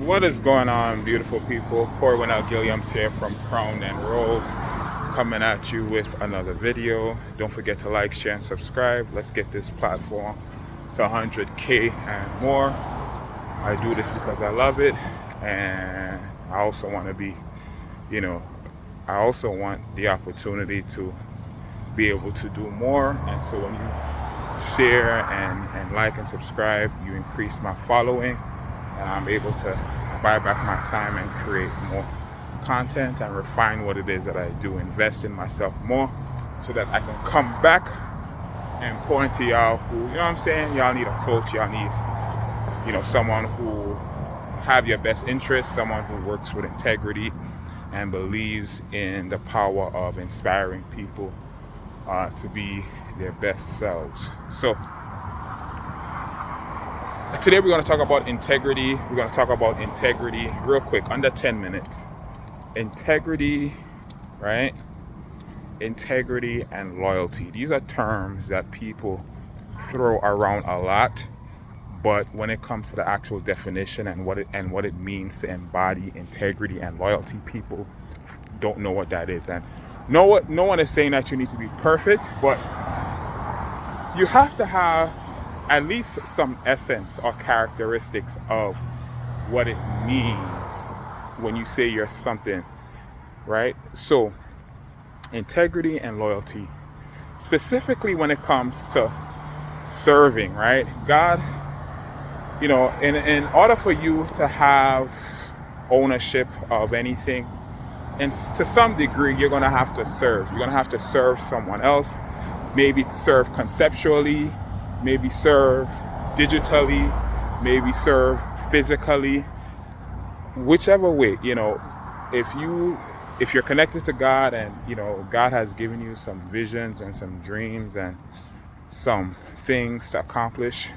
What is going on, beautiful people? Corwin L. Gilliams here from Crown and Roll, coming at you with another video. Don't forget to like, share, and subscribe. Let's get this platform to 100K and more. I do this because I love it, and I also want to be, I also want the opportunity to be able to do more. And so when you share and like and subscribe, you increase my following, and I'm able to buy back my time and create more content and refine what it is that I do, invest in myself more so that I can come back and point to y'all who, you know what I'm saying, y'all need a coach, y'all need, someone who have your best interests, someone who works with integrity and believes in the power of inspiring people to be their best selves. So today we're going to talk about integrity. We're going to talk about integrity real quick, under 10 minutes. Integrity, right? Integrity and loyalty. These are terms that people throw around a lot, but when it comes to the actual definition and what it means to embody integrity and loyalty, people don't know what that is. And no one is saying that you need to be perfect, but you have to have at least some essence or characteristics of what it means when you say you're something, right? So integrity and loyalty, specifically when it comes to serving, right? God, in order for you to have ownership of anything, and to some degree, you're going to have to serve. You're going to have to serve someone else, maybe serve conceptually, maybe serve digitally, maybe serve physically, whichever way. If you're connected to God and God has given you some visions and some dreams and some things to accomplish,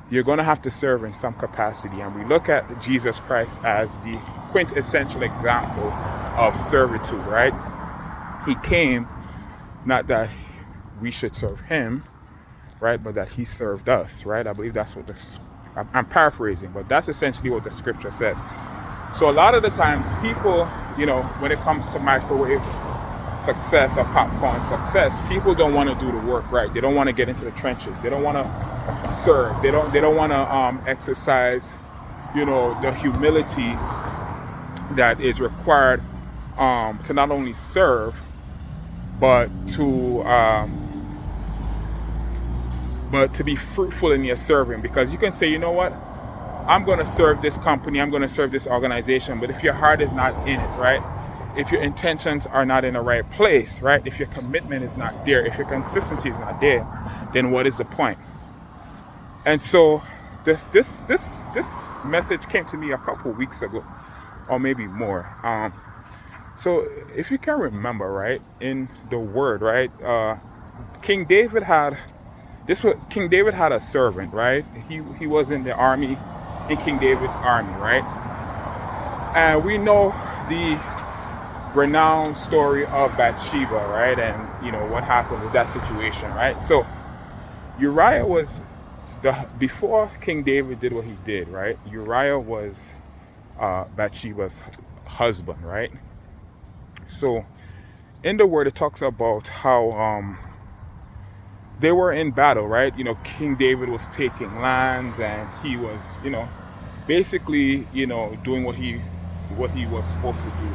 you're going to have to serve in some capacity. And we look at Jesus Christ as the quintessential example of servitude, right? He came not that we should serve him, right, but that he served us, right? I believe that's what I'm paraphrasing, but that's essentially what the scripture says. So a lot of the times people, when it comes to microwave success or popcorn success, people don't want to do the work, right? They don't want to get into the trenches. They don't want to serve. They don't want to exercise, the humility that is required to not only serve, but to be fruitful in your serving. Because you can say, you know what, I'm going to serve this company, I'm going to serve this organization, but if your heart is not in it, right? If your intentions are not in the right place, right? If your commitment is not there, if your consistency is not there, then what is the point? And so this message came to me a couple weeks ago, or maybe more. So if you can remember, right, in the word, right, King David had a servant, right? He was in the army, in King David's army, right? And we know the renowned story of Bathsheba, right? And what happened with that situation, right? So Uriah was before King David did what he did, right? Uriah was Bathsheba's husband, right? So in the word, it talks about how they were in battle, right? King David was taking lands, and he was, basically, doing what he was supposed to do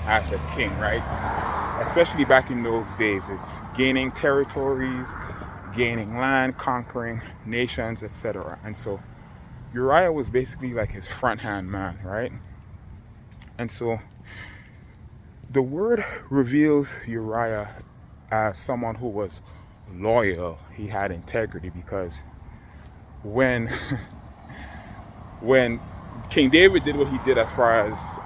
as a king, right? Especially back in those days, it's gaining territories, gaining land, conquering nations, etc. And so Uriah was basically like his front hand man, right? And so the word reveals Uriah as someone who was loyal. He had integrity, because when King David did what he did as far as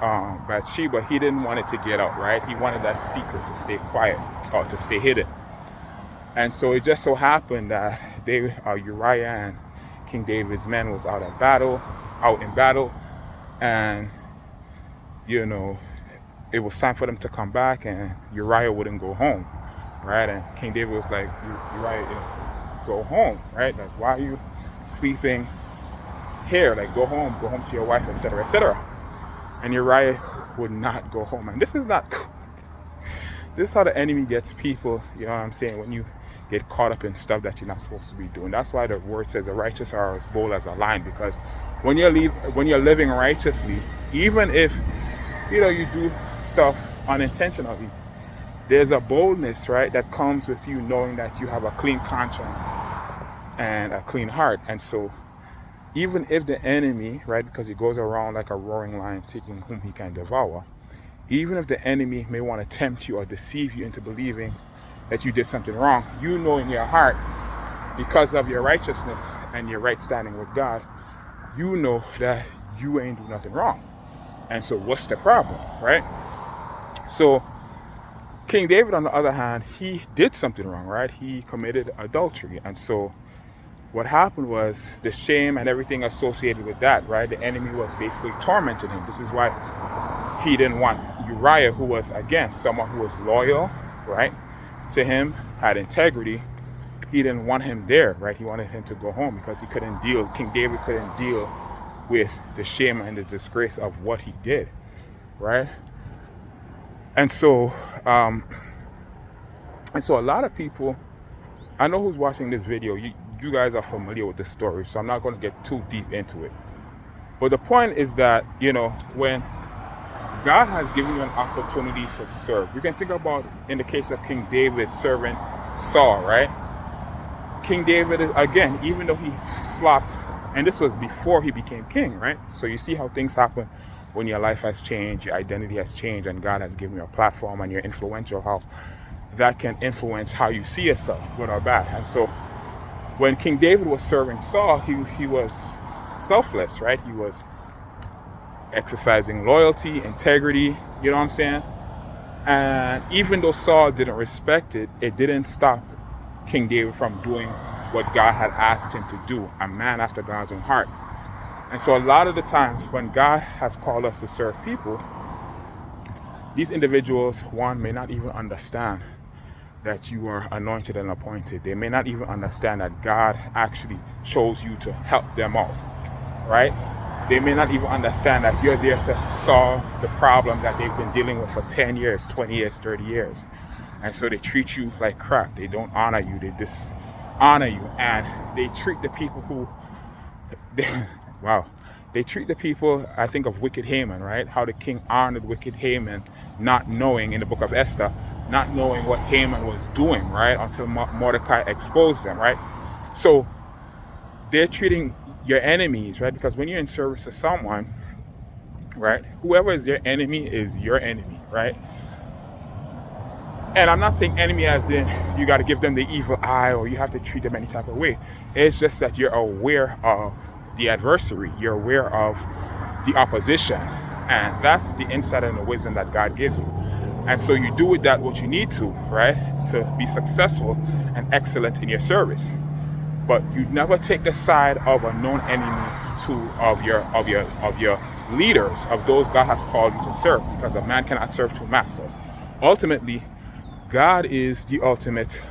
Bathsheba, he didn't want it to get out, right? He wanted that secret to stay quiet, or to stay hidden. And so it just so happened that Uriah and King David's men was out in battle, and it was time for them to come back, and Uriah wouldn't go home, right? And King David was like, Uriah, go home, right? Like, why are you sleeping here, like go home to your wife, etc., etc. And Uriah would not go home. And this is not this is how the enemy gets people, you know what I'm saying, when you get caught up in stuff that you're not supposed to be doing. That's why the word says the righteous are as bold as a lion, because when you're living righteously, even if you do stuff unintentionally, there's a boldness, right, that comes with you knowing that you have a clean conscience and a clean heart. And so even if the enemy, right, because he goes around like a roaring lion seeking whom he can devour, even if the enemy may want to tempt you or deceive you into believing that you did something wrong, you know in your heart, because of your righteousness and your right standing with God, you know that you ain't do nothing wrong. And so what's the problem, right? So King David, on the other hand, he did something wrong, right? He committed adultery. And so what happened was the shame and everything associated with that, right? The enemy was basically tormenting him. This is why he didn't want Uriah, who was, again, someone who was loyal, right, to him, had integrity. He didn't want him there, right? He wanted him to go home because King David couldn't deal with the shame and the disgrace of what he did, right? And so a lot of people, I know who's watching this video, you guys are familiar with the story, so I'm not going to get too deep into it. But the point is that, when God has given you an opportunity to serve, you can think about, in the case of King David serving Saul, right? King David, again, even though he flopped, and this was before he became king, right? So you see how things happen when your life has changed, your identity has changed, and God has given you a platform and you're influential, how that can influence how you see yourself, good or bad. And so when King David was serving Saul, he was selfless, right? He was exercising loyalty, integrity, you know what I'm saying? And even though Saul didn't respect it, it didn't stop King David from doing what God had asked him to do, a man after God's own heart. And so a lot of the times when God has called us to serve people, these individuals, one, may not even understand that you are anointed and appointed. They may not even understand that God actually chose you to help them out, right? They may not even understand that you're there to solve the problem that they've been dealing with for 10 years, 20 years, 30 years. And so they treat you like crap. They don't honor you. They dishonor you. And they treat the people who, they treat the people, I think of wicked Haman, right? How the king honored wicked Haman, not knowing, in the book of Esther, not knowing what Haman was doing, right? Until Mordecai exposed them, right? So they're treating your enemies, right? Because when you're in service to someone, right, whoever is their enemy is your enemy, right? And I'm not saying enemy as in you got to give them the evil eye or you have to treat them any type of way. It's just that you're aware of the adversary. You're aware of the opposition. And that's the insight and the wisdom that God gives you. And so you do with that what you need to, right, to be successful and excellent in your service. But you never take the side of a known enemy of your leaders, of those God has called you to serve, because a man cannot serve two masters. Ultimately, God is the ultimate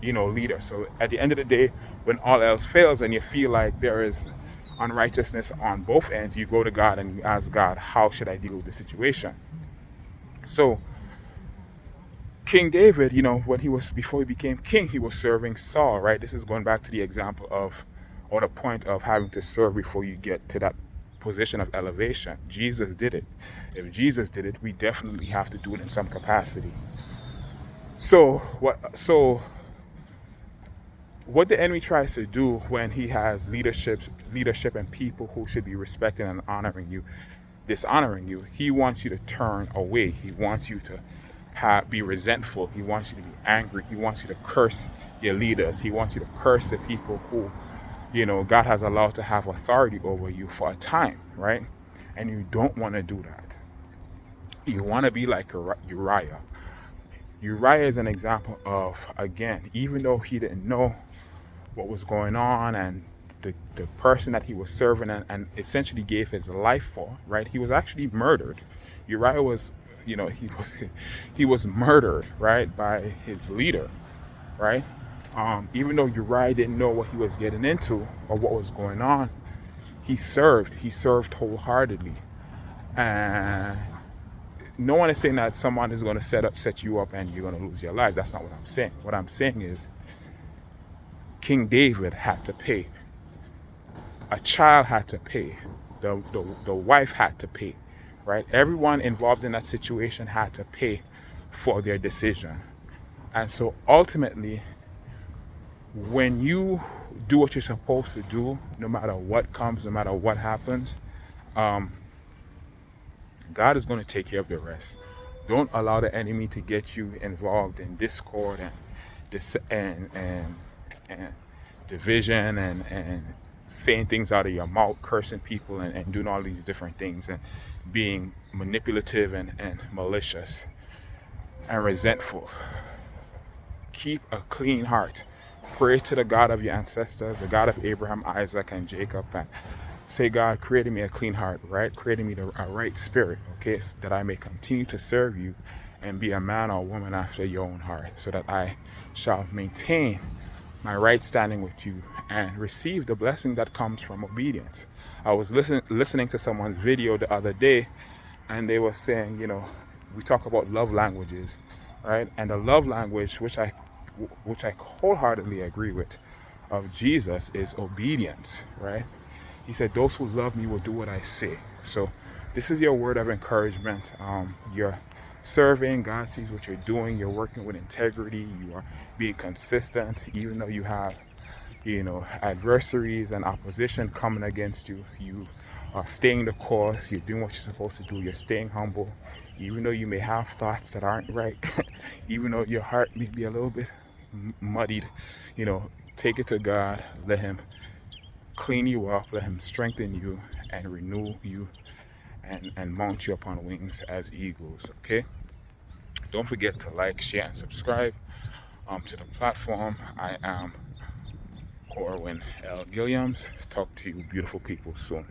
leader. So at the end of the day, when all else fails and you feel like there is unrighteousness on both ends, you go to God and you ask God, how should I deal with the situation? So King David, before he became king, he was serving Saul, right? This is going back to the example of, or the point of having to serve before you get to that position of elevation. Jesus did it. If Jesus did it, we definitely have to do it in some capacity. So what the enemy tries to do when he has leadership and people who should be respecting and honoring you, dishonoring you, he wants you to turn away. He wants you to be resentful. He wants you to be angry. He wants you to curse your leaders. He wants you to curse the people who, God has allowed to have authority over you for a time, right? And you don't want to do that. You want to be like Uriah. Uriah is an example of, again, even though he didn't know what was going on and the person that he was serving and essentially gave his life for, right? He was actually murdered. Uriah was, he was murdered, right, by his leader, right? Even though Uriah didn't know what he was getting into or what was going on, he served wholeheartedly. And no one is saying that someone is going to set you up and you're going to lose your life. That's not what I'm saying. What I'm saying is King David had to pay. A child had to pay. The wife had to pay, right? Everyone involved in that situation had to pay for their decision. And so ultimately, when you do what you're supposed to do, no matter what comes, no matter what happens, God is going to take care of the rest. Don't allow the enemy to get you involved in discord and division and saying things out of your mouth, cursing people and doing all these different things and being manipulative and malicious and resentful. Keep a clean heart. Pray to the God of your ancestors, the God of Abraham, Isaac, and Jacob, and say, God, create in me a clean heart, right? Create in me a right spirit, okay, so that I may continue to serve you and be a man or woman after your own heart, so that I shall maintain my right standing with you and receive the blessing that comes from obedience. I was listening to someone's video the other day, and they were saying, we talk about love languages, right? And the love language, which I wholeheartedly agree with, of Jesus is obedience, right? He said, those who love me will do what I say. So this is your word of encouragement. You're serving. God sees what you're doing. You're working with integrity. You are being consistent, even though you have, adversaries and opposition coming against you. You are staying the course. You're doing what you're supposed to do. You're staying humble, even though you may have thoughts that aren't right, even though your heart may be a little bit muddied. Take it to God. Let him clean you up. Let him strengthen you and renew you and mount you upon wings as eagles. Okay, don't forget to like, share, and subscribe to the platform. I am Corwin L. Gilliams. Talk to you beautiful people soon.